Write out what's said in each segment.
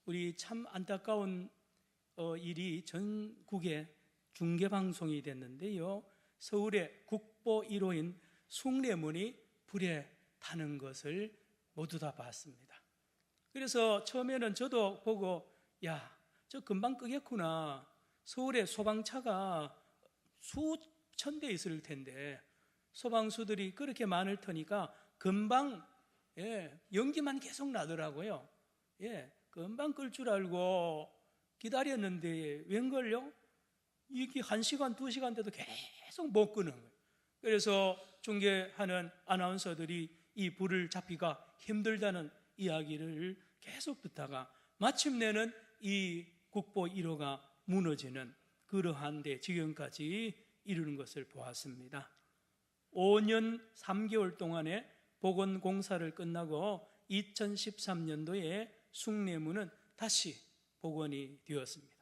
우리 참 안타까운 일이 전국에 중계방송이 됐는데요, 서울의 국보 1호인 숭례문이 불에 타는 것을 모두 다 봤습니다. 그래서 처음에는 저도 보고 야, 저 금방 끄겠구나. 서울에 소방차가 수천 대 있을 텐데 소방수들이 그렇게 많을 테니까 금방 연기만 계속 나더라고요. 금방 끌 줄 알고 기다렸는데 웬걸요? 이게 1시간, 2시간 돼도 계속 못 끄는 거예요. 그래서 중계하는 아나운서들이 이 불을 잡기가 힘들다는 이야기를 계속 듣다가 마침내는 이 국보 1호가 무너지는 그러한 데 지경까지 이르는 것을 보았습니다. 5년 3개월 동안의 복원공사를 끝나고 2013년도에 숭례문은 다시 복원이 되었습니다.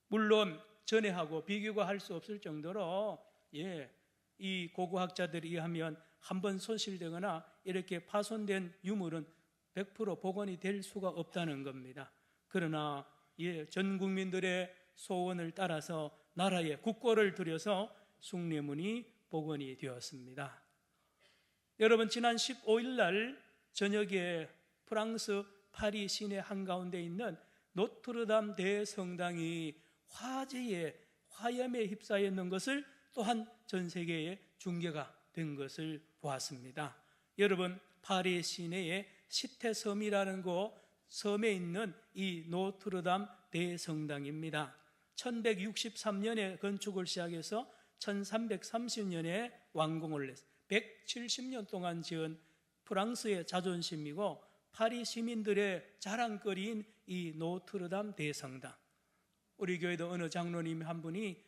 물론 전에하고 비교가 할 수 없을 정도로 이 고고학자들에 의하면 한번 손실되거나 이렇게 파손된 유물은 100% 복원이 될 수가 없다는 겁니다. 그러나 전 국민들의 소원을 따라서 나라에 국고를 들여서 숭례문이 복원이 되었습니다. 여러분, 지난 15일 날 저녁에 프랑스 파리 시내 한가운데 있는 노트르담 대성당이 화염에 휩싸였는 것을 또한 전 세계에 중계가 된 것을 보았습니다. 여러분, 파리 시내의 시테섬이라는 곳 섬에 있는 이 노트르담 대성당입니다. 1163년에 건축을 시작해서 1330년에 완공을 했습니다. 170년 동안 지은 프랑스의 자존심이고 파리 시민들의 자랑거리인 이 노트르담 대성당. 우리 교회도 어느 장로님 한 분이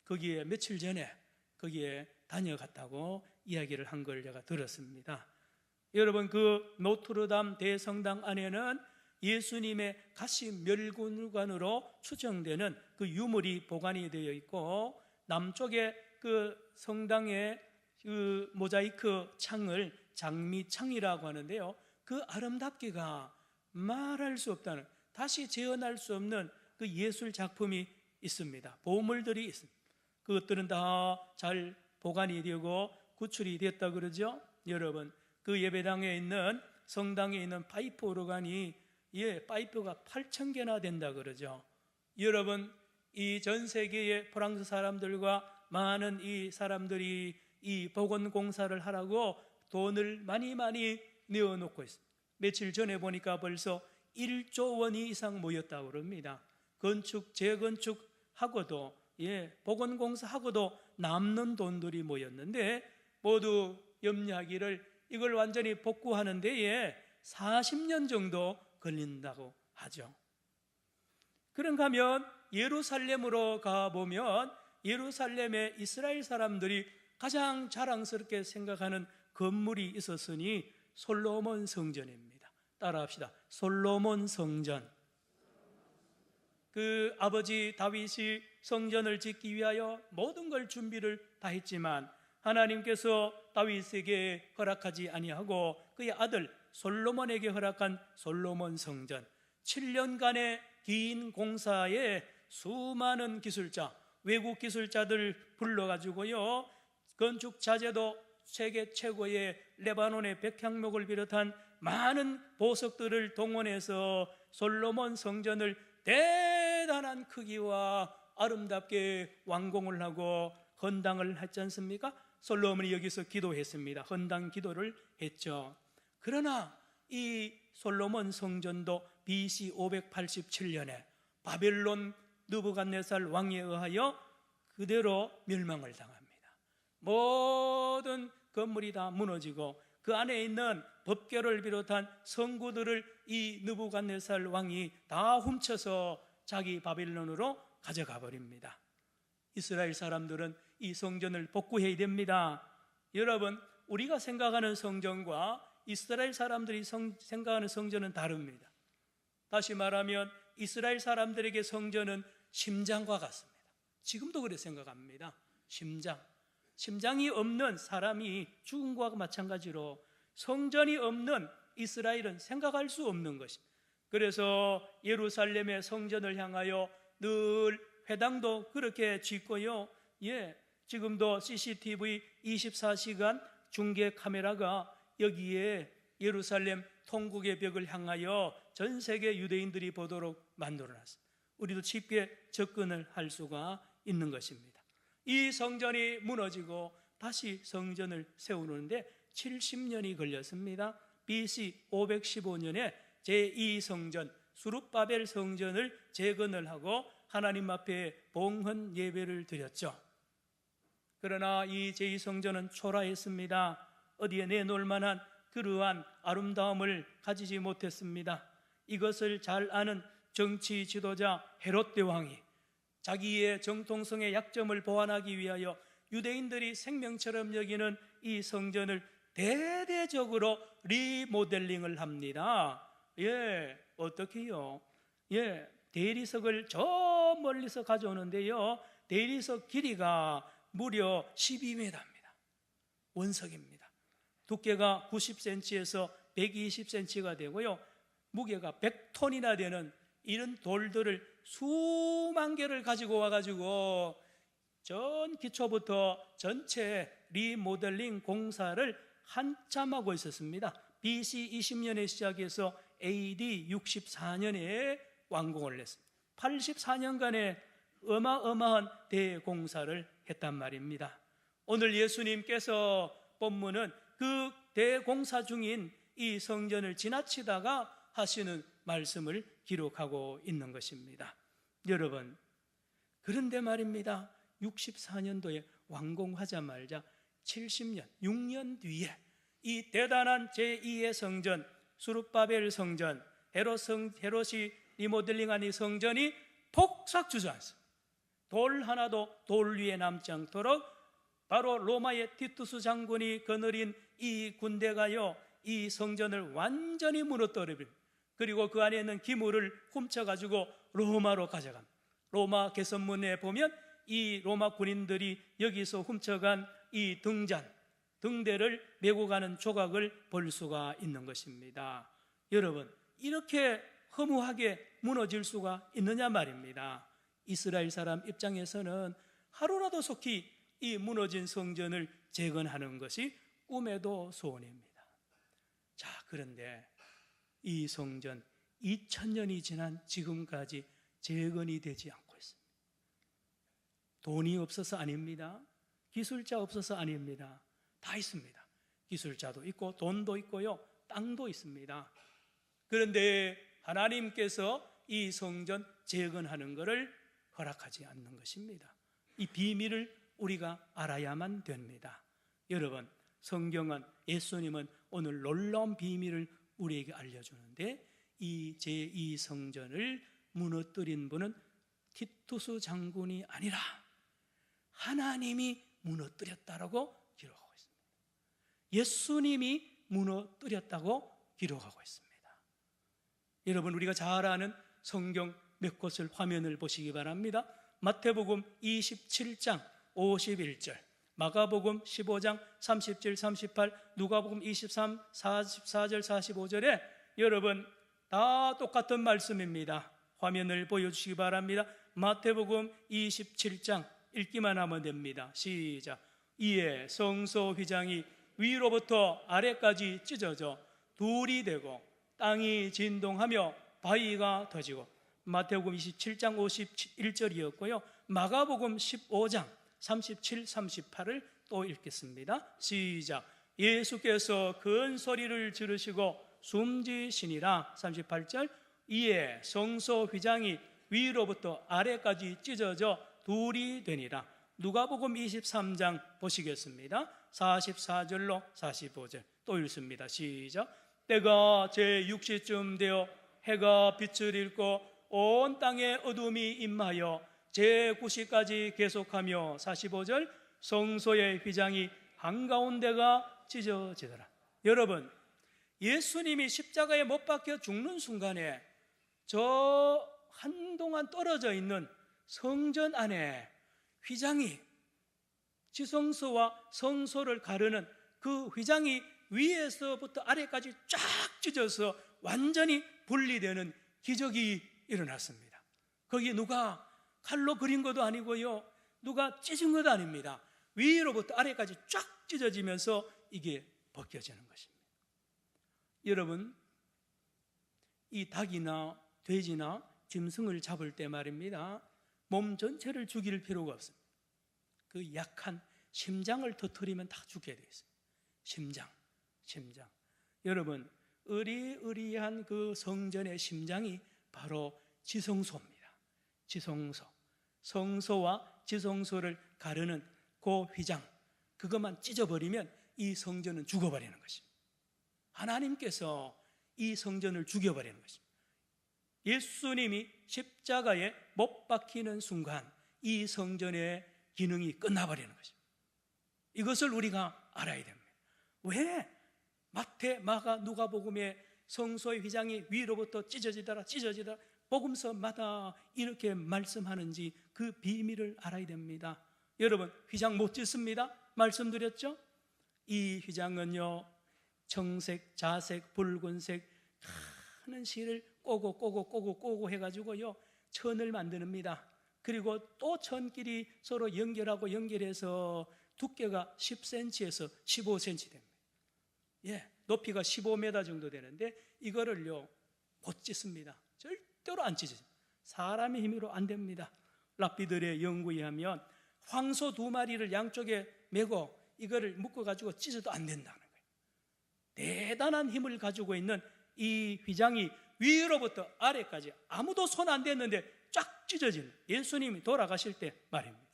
거기에 며칠 전에 거기에 다녀갔다고 이야기를 한 걸 제가 들었습니다. 여러분, 그 노트르담 대성당 안에는 예수님의 가시 멸관으로 추정되는 그 유물이 보관이 되어 있고, 남쪽에 그 성당의 그 모자이크 창을 장미창이라고 하는데요, 그 아름답기가 말할 수 없다는, 다시 재현할 수 없는 그 예술 작품이 있습니다. 보물들이 있습니다. 그것들은 다 잘 보관이 되고 구출이 됐다 그러죠. 여러분, 그 예배당에 있는 성당에 있는 파이프 오르간이 파이프가 8,000개나 된다 그러죠. 여러분, 이 전 세계의 프랑스 사람들과 많은 이 사람들이 이 복원 공사를 하라고 돈을 많이 내어놓고 있습니다. 며칠 전에 보니까 벌써 1조 원 이상 모였다고 그럽니다. 건축, 재건축하고도 복원 공사하고도 남는 돈들이 모였는데 모두 염려하기를 이걸 완전히 복구하는 데에 40년 정도 걸린다고 하죠. 그런가 하면 예루살렘으로 가보면 예루살렘에 이스라엘 사람들이 가장 자랑스럽게 생각하는 건물이 있었으니 솔로몬 성전입니다. 따라합시다. 솔로몬 성전. 그 아버지 다윗이 성전을 짓기 위하여 모든 걸 준비를 다 했지만 하나님께서 다윗에게 허락하지 아니하고 그의 아들 솔로몬에게 허락한 솔로몬 성전, 7년간의 긴 공사에 수많은 기술자, 외국 기술자들 불러가지고요, 건축 자재도 세계 최고의 레바논의 백향목을 비롯한 많은 보석들을 동원해서 솔로몬 성전을 대단한 크기와 아름답게 완공을 하고 헌당을 했지 않습니까? 솔로몬이 여기서 기도했습니다. 헌당 기도를 했죠. 그러나 이 솔로몬 성전도 BC 587년에 바벨론 느부갓네살 왕에 의하여 그대로 멸망을 당합니다. 모든 건물이 다 무너지고 그 안에 있는 법궤를 비롯한 성구들을 이 느부갓네살 왕이 다 훔쳐서 자기 바벨론으로 가져가 버립니다. 이스라엘 사람들은 이 성전을 복구해야 됩니다. 여러분, 우리가 생각하는 성전과 이스라엘 사람들이 생각하는 성전은 다릅니다. 다시 말하면 이스라엘 사람들에게 성전은 심장과 같습니다. 지금도 그렇게 생각합니다. 심장이 없는 사람이 죽은 것과 마찬가지로 성전이 없는 이스라엘은 생각할 수 없는 것입니다. 그래서 예루살렘의 성전을 향하여 늘 회당도 그렇게 짓고요. 지금도 CCTV 24시간 중계 카메라가 여기에 예루살렘 통곡의 벽을 향하여 전 세계 유대인들이 보도록 만들어놨습니다. 우리도 쉽게 접근을 할 수가 있는 것입니다. 이 성전이 무너지고 다시 성전을 세우는데 70년이 걸렸습니다. BC 515년에 제2성전 수룹바벨 성전을 재건을 하고 하나님 앞에 봉헌 예배를 드렸죠. 그러나 이 제2성전은 초라했습니다. 어디에 내놓을 만한 그러한 아름다움을 가지지 못했습니다. 이것을 잘 아는 정치 지도자 헤롯 대왕이 자기의 정통성의 약점을 보완하기 위하여 유대인들이 생명처럼 여기는 이 성전을 대대적으로 리모델링을 합니다. 어떻게요? 대리석을 저 멀리서 가져오는데요, 대리석 길이가 무려 12m입니다. 원석입니다. 두께가 90cm에서 120cm가 되고요, 무게가 100톤이나 되는 이런 돌들을 수만 개를 가지고 와가지고 전 기초부터 전체 리모델링 공사를 한참 하고 있었습니다. BC 20년에 시작해서 AD 64년에 완공을 했습니다. 84년간의 어마어마한 대공사를 했단 말입니다. 오늘 예수님께서 본문은 그 대공사 중인 이 성전을 지나치다가 하시는 말씀을 기록하고 있는 것입니다. 여러분, 그런데 말입니다, 64년도에 완공하자마자 70년, 6년 뒤에 이 대단한 제2의 성전, 수룹바벨 성전, 헤롯이 리모델링한 이 성전이 폭삭 주저앉습니다. 돌 하나도 돌 위에 남지 않도록 바로 로마의 티투스 장군이 거느린 이 군대가요, 이 성전을 완전히 무너뜨립니다. 그리고 그 안에 있는 기물을 훔쳐가지고 로마로 가져갑니다. 로마 개선문에 보면 이 로마 군인들이 여기서 훔쳐간 이 등대를 메고 가는 조각을 볼 수가 있는 것입니다. 여러분, 이렇게 허무하게 무너질 수가 있느냐 말입니다. 이스라엘 사람 입장에서는 하루라도 속히 이 무너진 성전을 재건하는 것이 꿈에도 소원입니다. 자, 그런데 이 성전 2000년이 지난 지금까지 재건이 되지 않고 있습니다. 돈이 없어서 아닙니다. 기술자 없어서 아닙니다. 다 있습니다. 기술자도 있고 돈도 있고요, 땅도 있습니다. 그런데 하나님께서 이 성전 재건하는 것을 허락하지 않는 것입니다. 이 비밀을 우리가 알아야만 됩니다. 여러분, 성경은, 예수님은 오늘 놀라운 비밀을 우리에게 알려주는데, 이 제2성전을 무너뜨린 분은 티투스 장군이 아니라 하나님이 무너뜨렸다라고 기록하고 있습니다. 예수님이 무너뜨렸다고 기록하고 있습니다. 여러분, 우리가 잘 아는 성경 몇 곳을 화면을 보시기 바랍니다. 마태복음 27장 51절, 마가복음 15장 37, 38, 누가복음 23, 44절, 45절에 여러분 다 똑같은 말씀입니다. 화면을 보여주시기 바랍니다. 마태복음 27장 읽기만 하면 됩니다. 시작. 이에 성소 휘장이 위로부터 아래까지 찢어져 둘이 되고 땅이 진동하며 바위가 터지고, 마태복음 27장 51절이었고요 마가복음 15장 37, 38을 또 읽겠습니다. 시작. 예수께서 큰 소리를 지르시고 숨지시니라. 38절. 이에 성소 휘장이 위로부터 아래까지 찢어져 둘이 되니라. 누가복음 23장 보시겠습니다. 44절로 45절 또 읽습니다. 시작. 때가 제6시쯤 되어 해가 빛을 잃고 온 땅에 어둠이 임하여 제9시까지 계속하며, 45절, 성소의 휘장이 한가운데가 찢어지더라. 여러분, 예수님이 십자가에 못 박혀 죽는 순간에 저 한동안 떨어져 있는 성전 안에 휘장이, 지성소와 성소를 가르는 그 휘장이 위에서부터 아래까지 쫙 찢어서 완전히 분리되는 기적이 일어났습니다. 거기 누가 칼로 그린 것도 아니고요, 누가 찢은 것도 아닙니다. 위로부터 아래까지 쫙 찢어지면서 이게 벗겨지는 것입니다. 여러분, 이 닭이나 돼지나 짐승을 잡을 때 말입니다, 몸 전체를 죽일 필요가 없습니다. 그 약한 심장을 터뜨리면 다 죽게 되어 있어요. 심장. 여러분, 으리으리한 그 성전의 심장이 바로 지성소입니다. 지성소. 성소와 지성소를 가르는 그 휘장, 그것만 찢어버리면 이 성전은 죽어버리는 것입니다. 하나님께서 이 성전을 죽여버리는 것입니다. 예수님이 십자가에 못 박히는 순간 이 성전의 기능이 끝나버리는 것입니다. 이것을 우리가 알아야 됩니다. 왜 마태, 마가, 누가복음에 성소의 휘장이 위로부터 찢어지더라 복음서마다 이렇게 말씀하는지 그 비밀을 알아야 됩니다. 여러분, 휘장 못 찢습니다. 말씀드렸죠? 이 휘장은요, 청색, 자색, 붉은색 하는 실을 꼬고 해가지고요, 천을 만듭니다. 그리고 또 천끼리 서로 연결해서 두께가 10cm에서 15cm 됩니다. 높이가 15m 정도 되는데 이거를요 못 찢습니다. 절대로 안 찢어져요. 사람의 힘으로 안 됩니다. 랍비들의 연구에 하면 황소 2마리를 양쪽에 메고 이거를 묶어가지고 찢어도 안 된다는 거예요. 대단한 힘을 가지고 있는 이 휘장이 위로부터 아래까지 아무도 손 안 댔는데 쫙 찢어지는, 예수님이 돌아가실 때 말입니다.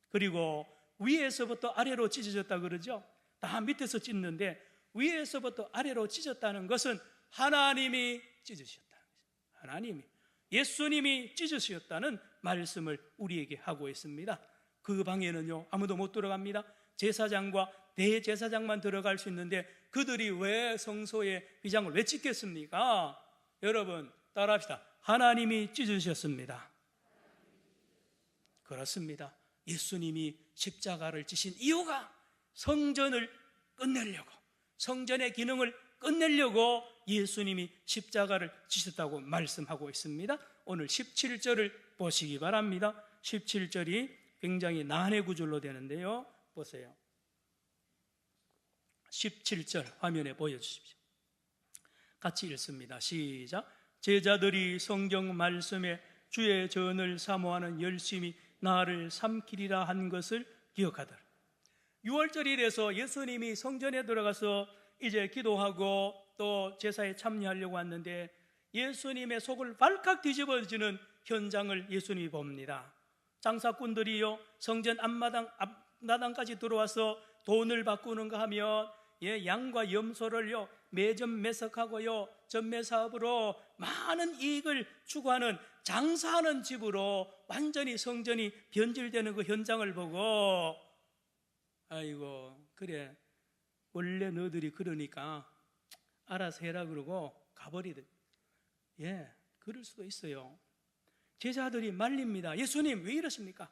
그리고 위에서부터 아래로 찢어졌다 그러죠. 다 밑에서 찢는데 위에서부터 아래로 찢었다는 것은 하나님이 찢으셨다는 것입니다. 하나님이, 예수님이 찢으셨다는 말씀을 우리에게 하고 있습니다. 그 방에는요 아무도 못 들어갑니다. 제사장과 대제사장만 들어갈 수 있는데 그들이 왜 성소의 휘장을 왜 찢겠습니까? 여러분 따라합시다. 하나님이 찢으셨습니다. 그렇습니다. 예수님이 십자가를 지신 이유가 성전을 끝내려고, 성전의 기능을 끝내려고 예수님이 십자가를 지셨다고 말씀하고 있습니다. 오늘 17절을 보시기 바랍니다. 17절이 굉장히 난해 구절로 되는데요, 보세요. 17절 화면에 보여주십시오. 같이 읽습니다. 시작. 제자들이 성경 말씀에 주의 전을 사모하는 열심히 나를 삼키리라 한 것을 기억하더라. 6월절이 돼서 예수님이 성전에 들어가서 이제 기도하고 또 제사에 참여하려고 왔는데 예수님의 속을 발칵 뒤집어지는 현장을 예수님이 봅니다. 장사꾼들이요 성전 앞마당까지 들어와서 돈을 바꾸는가 하면 양과 염소를요 매점 매석하고요 전매 사업으로 많은 이익을 추구하는 장사하는 집으로 완전히 성전이 변질되는 그 현장을 보고, 아이고 그래 원래 너희들이 그러니까 알아서 해라 그러고 가버리듯. 그럴 수도 있어요. 제자들이 말립니다. 예수님 왜 이러십니까?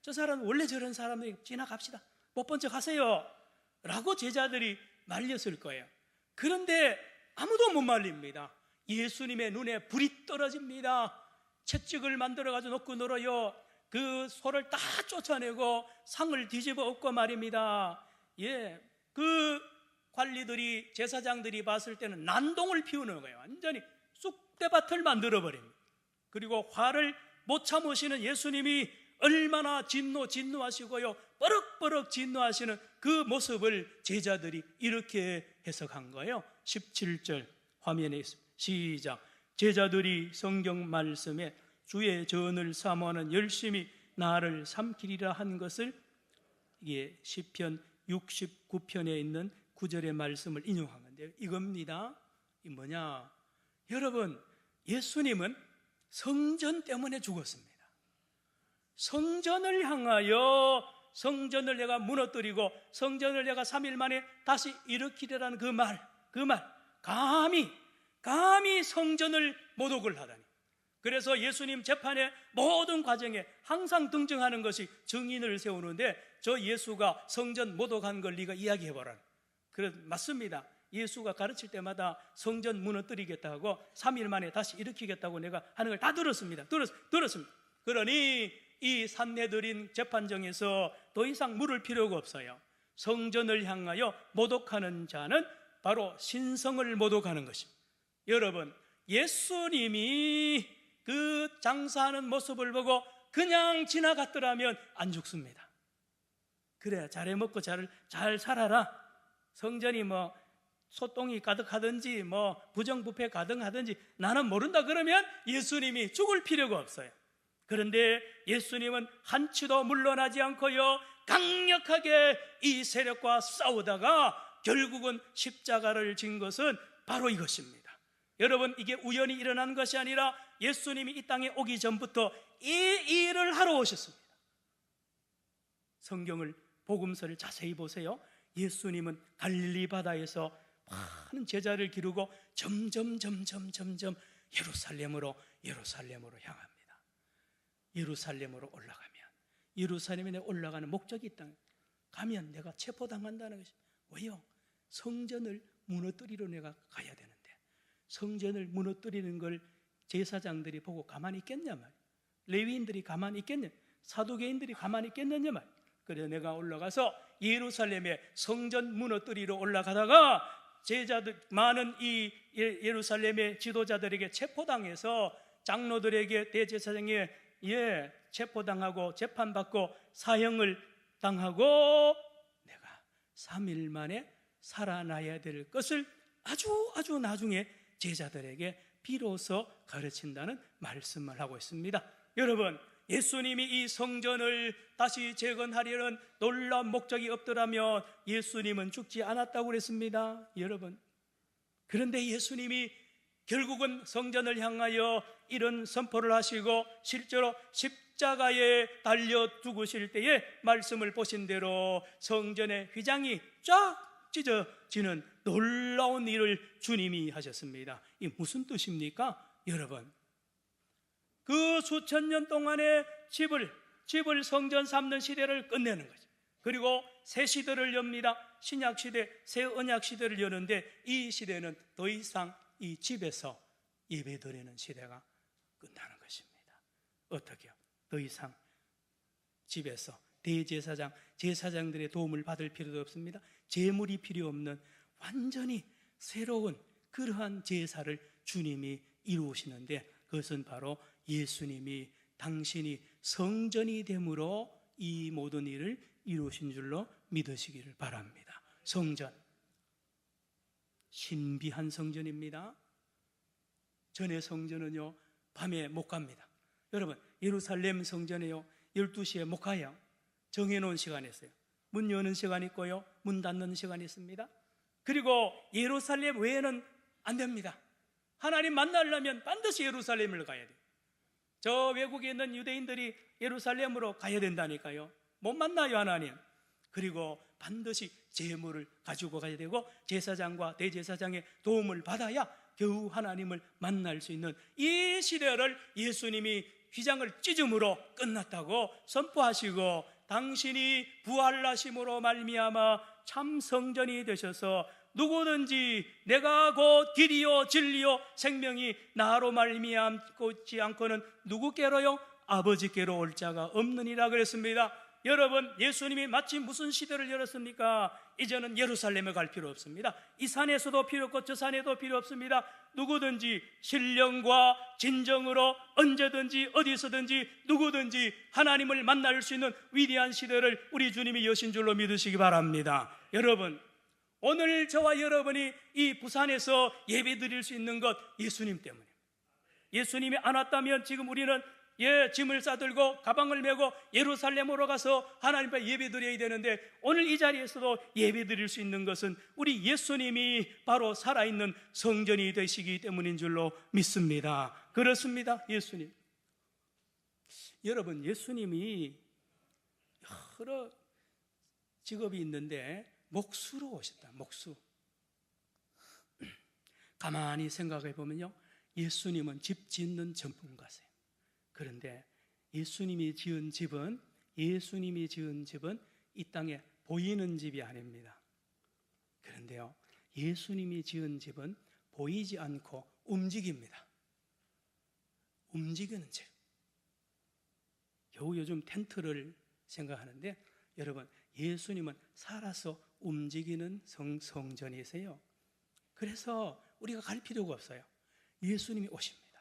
저 사람은 원래 저런 사람들이 지나갑시다, 못 본 척 하세요 라고 제자들이 말렸을 거예요. 그런데 아무도 못 말립니다. 예수님의 눈에 불이 떨어집니다. 채찍을 만들어가지고 놓고 놀아요. 그 소를 다 쫓아내고 상을 뒤집어 엎고 말입니다. 그 관리들이, 제사장들이 봤을 때는 난동을 피우는 거예요. 완전히 쑥대밭을 만들어버립니다. 그리고 화를 못 참으시는 예수님이 얼마나 진노하시고요 버럭버럭 진노하시는 그 모습을 제자들이 이렇게 해석한 거예요. 17절 화면에 있습니다. 시작. 제자들이 성경 말씀에 주의 전을 사모하는 열심히 나를 삼키리라 한 것을, 이게 시편 69편에 있는 9절의 말씀을 인용한 건데요, 이겁니다. 이 뭐냐, 여러분 예수님은 성전 때문에 죽었습니다. 성전을 향하여, 성전을 내가 무너뜨리고 성전을 내가 3일 만에 다시 일으키리라는 그 말, 감히 성전을 모독을 하다니. 그래서 예수님 재판의 모든 과정에 항상 등장하는 것이 증인을 세우는데, 저 예수가 성전 모독한 걸 네가 이야기해보라. 그래 맞습니다. 예수가 가르칠 때마다 성전 무너뜨리겠다고 3일 만에 다시 일으키겠다고 내가 하는 걸 다 들었습니다. 들었습니다. 그러니 이 산헤드린 재판정에서 더 이상 물을 필요가 없어요. 성전을 향하여 모독하는 자는 바로 신성을 모독하는 것입니다. 여러분, 예수님이 그 장사하는 모습을 보고 그냥 지나갔더라면 안 죽습니다. 그래, 잘해 먹고 잘 살아라. 성전이 뭐 소똥이 가득하든지 뭐 부정부패 가득하든지 나는 모른다 그러면 예수님이 죽을 필요가 없어요. 그런데 예수님은 한치도 물러나지 않고요, 강력하게 이 세력과 싸우다가 결국은 십자가를 진 것은 바로 이것입니다. 여러분, 이게 우연히 일어난 것이 아니라 예수님이 이 땅에 오기 전부터 이 일을 하러 오셨습니다. 성경을, 복음서를 자세히 보세요. 예수님은 갈릴리 바다에서 많은 제자를 기르고 점점 예루살렘으로 향합니다. 예루살렘으로 올라가면, 예루살렘에 올라가는 목적이 있다. 가면 내가 체포당한다는 것이. 왜요? 성전을 무너뜨리러 내가 가야 되는데 성전을 무너뜨리는 걸 제사장들이 보고 가만히 있겠냐 말이에요. 레위인들이 가만히 있겠냐, 사두개인들이 가만히 있겠느냐 말이에요. 그래서 내가 올라가서 예루살렘에 성전 무너뜨리러 올라가다가 제자들, 많은 이 예루살렘의 지도자들에게 체포당해서 장로들에게 대제사장에 체포당하고 재판받고 사형을 당하고 내가 3일 만에 살아나야 될 것을 아주 나중에 제자들에게 비로소 가르친다는 말씀을 하고 있습니다. 여러분, 예수님이 이 성전을 다시 재건하려는 놀라운 목적이 없더라면 예수님은 죽지 않았다고 그랬습니다. 여러분, 그런데 예수님이 결국은 성전을 향하여 이런 선포를 하시고 실제로 십자가에 달려 죽으실 때에 말씀을 보신 대로 성전의 휘장이 쫙 찢어지는 놀라운 일을 주님이 하셨습니다. 이 무슨 뜻입니까? 여러분, 그 수천 년 동안의 집을 성전 삼는 시대를 끝내는 거죠. 그리고 새 시대를 엽니다. 신약 시대, 새 언약 시대를 여는데 이 시대는 더 이상 이 집에서 예배드리는 시대가 끝나는 것입니다. 어떻게요? 더 이상 집에서 대제사장, 제사장들의 도움을 받을 필요도 없습니다. 제물이 필요 없는 완전히 새로운 그러한 제사를 주님이 이루시는데 그것은 바로 예수님이 당신이 성전이 됨으로 이 모든 일을 이루신 줄로 믿으시기를 바랍니다. 성전, 신비한 성전입니다. 전의 성전은요 밤에 못 갑니다. 여러분, 예루살렘 성전에요 12시에 못 가요. 정해놓은 시간이 있어요. 문 여는 시간이 있고요, 문 닫는 시간이 있습니다. 그리고 예루살렘 외에는 안 됩니다. 하나님 만나려면 반드시 예루살렘을 가야 돼요. 저 외국에 있는 유대인들이 예루살렘으로 가야 된다니까요. 못 만나요, 하나님. 그리고 반드시 제물을 가지고 가야 되고 제사장과 대제사장의 도움을 받아야 겨우 하나님을 만날 수 있는 이 시대를 예수님이 휘장을 찢음으로 끝났다고 선포하시고 당신이 부활하심으로 말미암아 참 성전이 되셔서 누구든지 내가 곧 길이요 진리요 생명이 나로 말미암지 않고는 누구께로요? 아버지께로 올 자가 없느니라 그랬습니다. 여러분, 예수님이 마치 무슨 시대를 열었습니까? 이제는 예루살렘에 갈 필요 없습니다. 이 산에서도 필요 없고 저 산에도 필요 없습니다. 누구든지 신령과 진정으로 언제든지 어디서든지 누구든지 하나님을 만날 수 있는 위대한 시대를 우리 주님이 여신 줄로 믿으시기 바랍니다. 여러분, 오늘 저와 여러분이 이 부산에서 예배 드릴 수 있는 것 예수님 때문입니다. 예수님이 안 왔다면 지금 우리는 짐을 싸들고 가방을 메고 예루살렘으로 가서 하나님 앞에 예배 드려야 되는데 오늘 이 자리에서도 예배 드릴 수 있는 것은 우리 예수님이 바로 살아있는 성전이 되시기 때문인 줄로 믿습니다. 그렇습니다. 예수님, 여러분, 예수님이 여러 직업이 있는데 목수로 오셨다. 목수. 가만히 생각해 보면요, 예수님은 집 짓는 전문가세요. 그런데 예수님이 지은 집은 이 땅에 보이는 집이 아닙니다. 그런데요, 예수님이 지은 집은 보이지 않고 움직입니다. 움직이는 집. 겨우 요즘 텐트를 생각하는데, 여러분, 예수님은 살아서 움직이는 성전이세요. 그래서 우리가 갈 필요가 없어요. 예수님이 오십니다.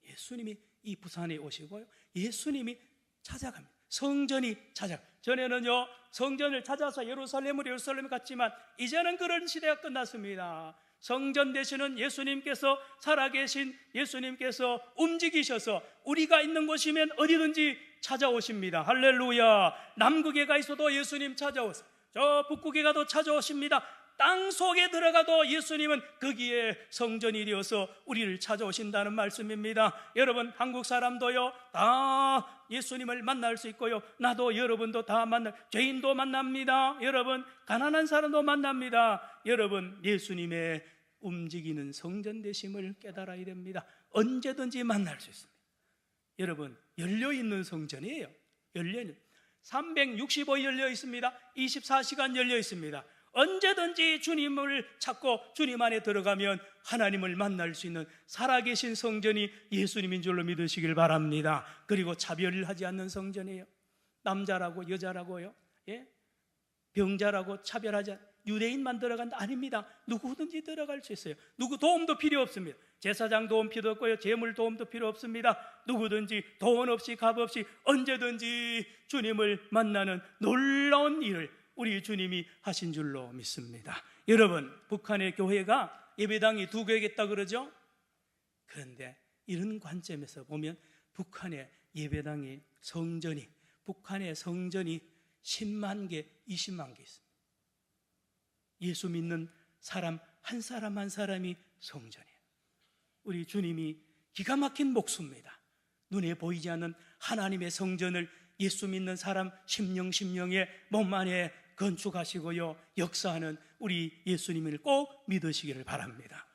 예수님이 이 부산에 오시고요, 예수님이 찾아갑니다. 성전이 전에는요, 성전을 찾아서 예루살렘에 갔지만 이제는 그런 시대가 끝났습니다. 성전 되시는 예수님께서, 살아계신 예수님께서 움직이셔서 우리가 있는 곳이면 어디든지 찾아오십니다. 할렐루야. 남극에 가 있어도 예수님 찾아오세요. 저 북극에 가도 찾아오십니다. 땅 속에 들어가도 예수님은 거기에 성전이 되어서 우리를 찾아오신다는 말씀입니다. 여러분, 한국 사람도요, 다 예수님을 만날 수 있고요, 나도 여러분도 다 죄인도 만납니다. 여러분, 가난한 사람도 만납니다. 여러분, 예수님의 움직이는 성전 되심을 깨달아야 됩니다. 언제든지 만날 수 있습니다. 여러분, 열려있는 성전이에요. 365일 열려 있습니다. 24시간 열려 있습니다. 언제든지 주님을 찾고 주님 안에 들어가면 하나님을 만날 수 있는 살아계신 성전이 예수님인 줄로 믿으시길 바랍니다. 그리고 차별을 하지 않는 성전이에요. 남자라고 여자라고요, 병자라고 차별하지 않는, 유대인만 들어간다 아닙니다. 누구든지 들어갈 수 있어요. 누구 도움도 필요 없습니다. 제사장 도움 필요 없고요, 재물 도움도 필요 없습니다. 누구든지 돈 없이 값 없이 언제든지 주님을 만나는 놀라운 일을 우리 주님이 하신 줄로 믿습니다. 여러분, 북한의 교회가 예배당이 2개가 있다 그러죠? 그런데 이런 관점에서 보면 북한의 예배당이, 북한의 성전이 10만 개, 20만 개 있습니다. 예수 믿는 사람 한 사람 한 사람이 성전이에요. 우리 주님이 기가 막힌 목수입니다. 눈에 보이지 않는 하나님의 성전을 예수 믿는 사람 심령의 몸 안에 건축하시고요, 역사하는 우리 예수님을 꼭 믿으시기를 바랍니다.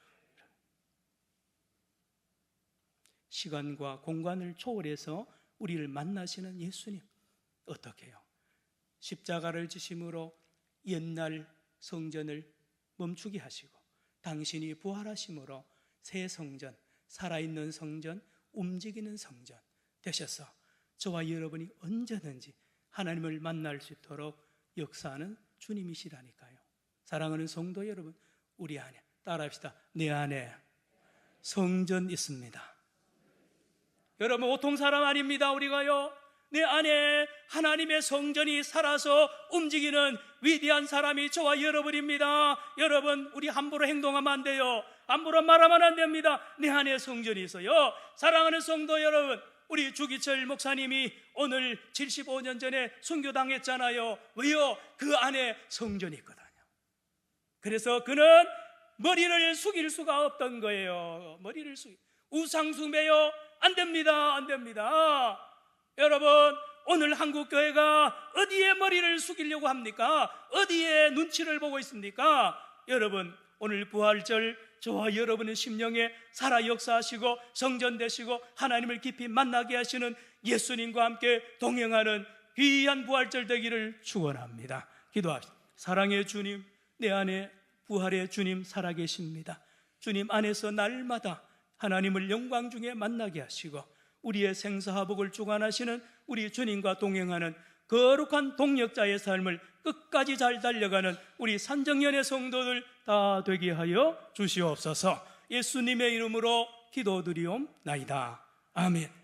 시간과 공간을 초월해서 우리를 만나시는 예수님, 어떻게 해요? 십자가를 지심으로 옛날 성전을 멈추게 하시고 당신이 부활하심으로 새 성전, 살아있는 성전, 움직이는 성전 되셔서 저와 여러분이 언제든지 하나님을 만날 수 있도록 역사하는 주님이시라니까요. 사랑하는 성도 여러분, 우리 안에 따라합시다. 내 안에 성전 있습니다. 여러분, 보통 사람 아닙니다. 우리가요, 내 안에 하나님의 성전이 살아서 움직이는 위대한 사람이 저와 여러분입니다. 여러분, 우리 함부로 행동하면 안 돼요. 함부로 말하면 안 됩니다. 내 안에 성전이 있어요. 사랑하는 성도 여러분, 우리 주기철 목사님이 오늘 75년 전에 순교당했잖아요. 왜요? 그 안에 성전이 있거든요. 그래서 그는 머리를 숙일 수가 없던 거예요. 우상숭배요? 안 됩니다. 안 됩니다. 여러분, 오늘 한국교회가 어디에 머리를 숙이려고 합니까? 어디에 눈치를 보고 있습니까? 여러분, 오늘 부활절 저와 여러분의 심령에 살아 역사하시고 성전 되시고 하나님을 깊이 만나게 하시는 예수님과 함께 동행하는 귀한 부활절 되기를 축원합니다. 기도합시다. 사랑의 주님, 내 안에 부활의 주님 살아계십니다. 주님 안에서 날마다 하나님을 영광 중에 만나게 하시고 우리의 생사화복을 주관하시는 우리 주님과 동행하는 거룩한 동역자의 삶을 끝까지 잘 달려가는 우리 산정연의 성도들 다 되게 하여 주시옵소서. 예수님의 이름으로 기도드리옵나이다. 아멘.